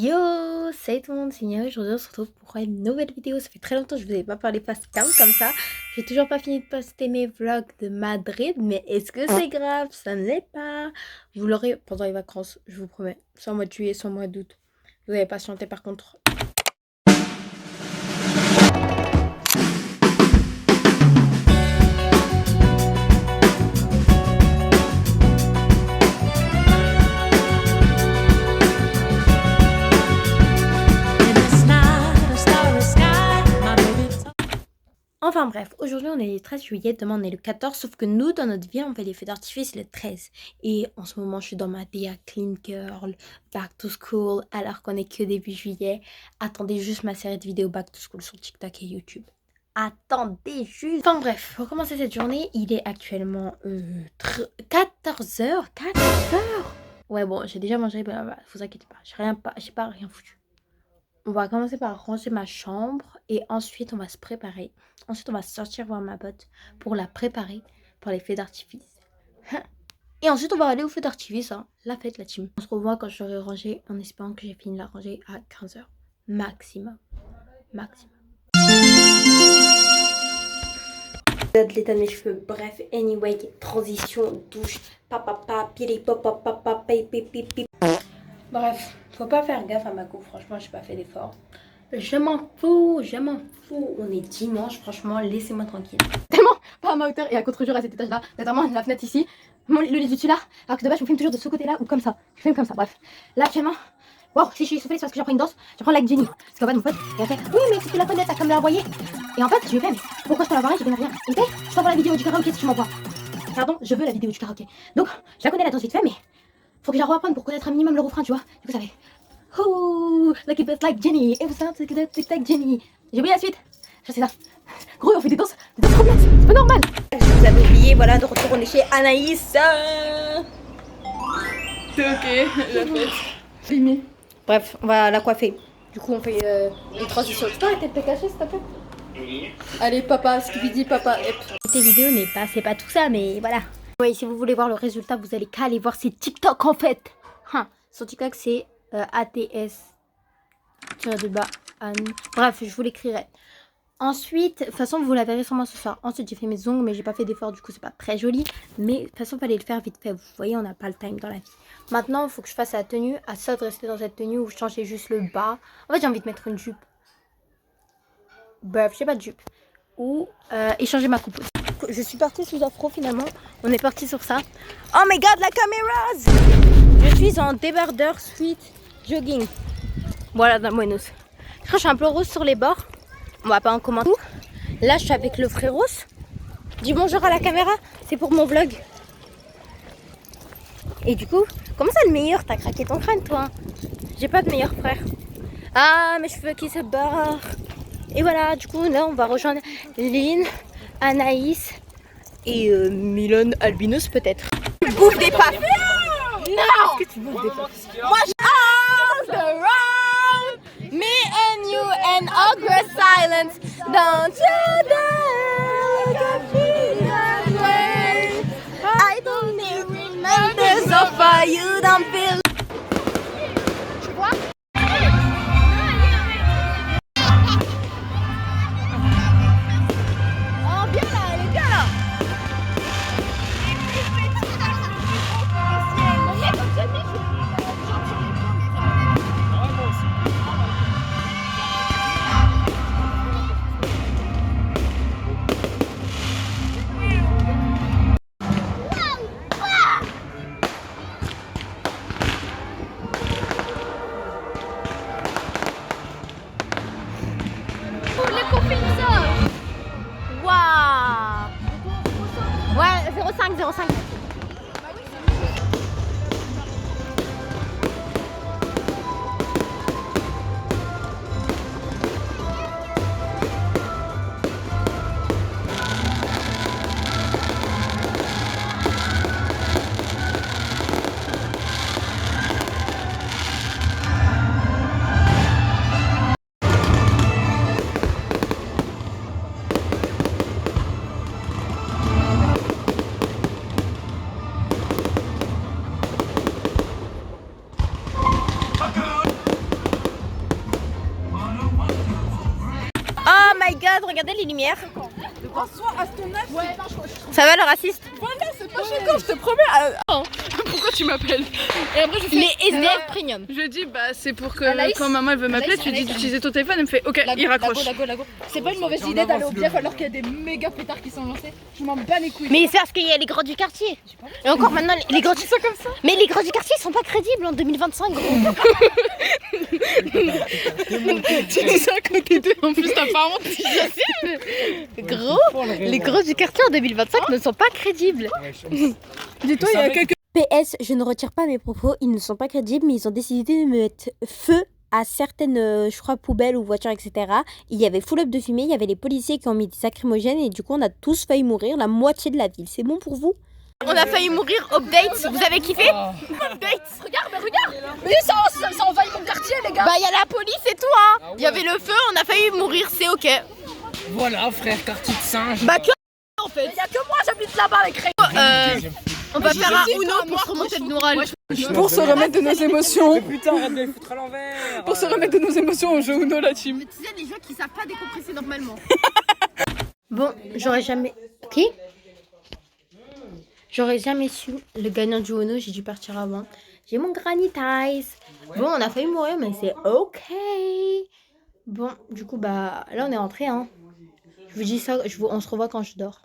Yo, salut tout le monde, c'est Nia. Aujourd'hui on se retrouve pour une nouvelle vidéo. Ça fait très longtemps que je vous ai pas parlé face cam comme ça. J'ai toujours pas fini de poster mes vlogs de Madrid, mais est-ce que c'est grave? Ça ne l'est pas. Vous l'aurez pendant les vacances, je vous promets. Soit au mois de juillet, soit au mois d'août. Vous avez patienté par contre. Enfin bref, aujourd'hui on est le 13 juillet, demain on est le 14, sauf que nous dans notre ville on fait les feux d'artifice le 13. Et en ce moment je suis dans ma DA Clean Girl, Back to School, alors qu'on est que début juillet. Attendez juste ma série de vidéos Back to School sur TikTok et YouTube. Attendez juste. Enfin bref, pour commencer cette journée, il est actuellement 14h. 14h. Ouais bon, j'ai déjà mangé, bah, vous inquiétez pas, j'ai pas rien foutu. On va commencer par ranger ma chambre et ensuite on va se préparer. Ensuite on va sortir voir ma pote pour la préparer pour les feux d'artifice. Et ensuite on va aller au feu d'artifice, hein. La fête, la team. On se revoit quand j'aurai rangé en espérant que j'ai fini de la ranger à 15h. Maximum. Maximum. L'état de mes cheveux, bref, anyway, transition, douche, papa, pili, papa, pipi. Bref, faut pas faire gaffe à ma coupe, franchement, j'ai pas fait d'effort. Je m'en fous. On est dimanche, franchement, laissez-moi tranquille. Tellement pas à ma hauteur et à contre-jour à cet étage-là, notamment la fenêtre ici, le lit du dessus là, alors que de base, je me filme toujours de ce côté-là ou comme ça. Je filme comme ça, bref. Là, actuellement, wow, si je suis essoufflée, c'est parce que j'ai pris une danse, je prends like Jenny. Parce qu'en fait, mon pote, il a fait, oui, mais si tu la connais, t'as comme la voyée. Et en fait, je lui ai fait, mais pourquoi je peux la voir, je connais rien. Ok, je t'envoie la vidéo du karaoké si tu m'envoies. Pardon, je veux la vidéo du karaoké. Donc, je la connais la danse vite fait, mais faut que j'arrive à apprendre pour connaître un minimum le refrain, tu vois. Du coup, ça fait oh, lucky but like Jenny, et vous savez que c'est like Jenny. J'ai oublié la suite. Je sais ça. Gros, on fait des danses complètes, c'est pas normal. Je vous avais oublié, voilà, de retour, on est chez Anaïs. C'est ok, la fête. Filmé. Bref, on va la coiffer. Du coup, on fait une transition. Tu peux arrêter de te cacher, s'il te plaît? Allez, papa, Skibidi, papa, hep. Cette vidéo c'est pas tout ça, mais voilà. Oui, si vous voulez voir le résultat, vous allez qu'à aller voir ses TikTok en fait. Son TikTok, c'est ATS-Anne. Bref, je vous l'écrirai. Ensuite, de toute façon, vous la verrez sûrement ce soir. Ensuite, j'ai fait mes ongles, mais j'ai pas fait d'effort, du coup, c'est pas très joli. Mais de toute façon, il fallait le faire vite fait. Vous voyez, on n'a pas le time dans la vie. Maintenant, il faut que je fasse la tenue. À ça de rester dans cette tenue ou changer juste le bas. En fait, j'ai envie de mettre une jupe. Bref, j'ai pas de jupe. Ou échanger ma coupe. Je suis partie sous afro finalement. On est parti sur ça. Oh my god, la caméra! Je suis en débardeur sweat jogging. Voilà, dans Buenos. Je crois que je suis un peu rose sur les bords. On va pas en commenter. Là, je suis avec le frérot. Dis bonjour à la caméra. C'est pour mon vlog. Et du coup, comment ça le meilleur? T'as craqué ton crâne, toi? J'ai pas de meilleur frère. Ah, mes cheveux qui se barrent. Et voilà, du coup, là, on va rejoindre Lynn, Anaïs et Milan Albinos, peut-être. Tu bouffes des pâtes? Non! Est-ce que tu bouffes des pâtes? Moi, je... All around me and you and awkward silence. Don't you dare look at me that way. I don't need reminders of why you don't feel. Tu vois? my god, regardez les lumières. Soit à ton âge. Ouais, non, Ça va le raciste? voilà, c'est pas choquant, je te promets. Pourquoi tu m'appelles? Et après, je fais. Les SDF premium. Je dis, bah, c'est pour que Anaïs, quand maman elle veut m'appeler, tu dis d'utiliser ton téléphone. Elle me fait, ok, il raccroche. C'est pas une mauvaise idée d'aller au bief alors qu'il y a des méga pétards qui sont lancés. Je m'en bats les couilles. Mais c'est parce qu'il y a les grands du quartier. Et encore maintenant, les grands du... comme ça. Mais les grands du quartier ils sont pas crédibles en 2025, gros. Tu dis ça à côté d'eux, en plus t'as pas honte. Gros, les grands du quartier en 2025 ne sont pas crédibles. Dis-toi, il y a quelques. PS, je ne retire pas mes propos, ils ne sont pas crédibles, mais ils ont décidé de mettre feu à certaines, je crois, poubelles ou voitures, etc. Il y avait full up de fumée, il y avait les policiers qui ont mis des lacrymogènes et du coup on a tous failli mourir, la moitié de la ville. C'est bon pour vous? On a failli mourir, update, vous avez kiffé? Update. Regarde. Mais ça envahit mon quartier, les gars. Bah il y a la police et tout hein. Il y avait le feu, on a failli mourir, c'est ok. Voilà, frère, quartier de singe. Bah que en fait. Il y a que moi, j'habite là-bas avec Ray. On va faire un Uno pour se remonter le moral. Pour se remettre de nos émotions. Putain, arrête de les foutre à l'envers. Pour se remettre de nos émotions, on joue Uno la team. Tu sais, les gens qui savent pas décompresser normalement. Bon, j'aurais jamais... Qui? J'aurais jamais su le gagnant du Uno, j'ai dû partir avant. J'ai mon granny ties. Bon, on a failli mourir, mais c'est ok. Bon, du coup, bah là, on est rentré, hein. Je vous dis ça, on se revoit quand je dors.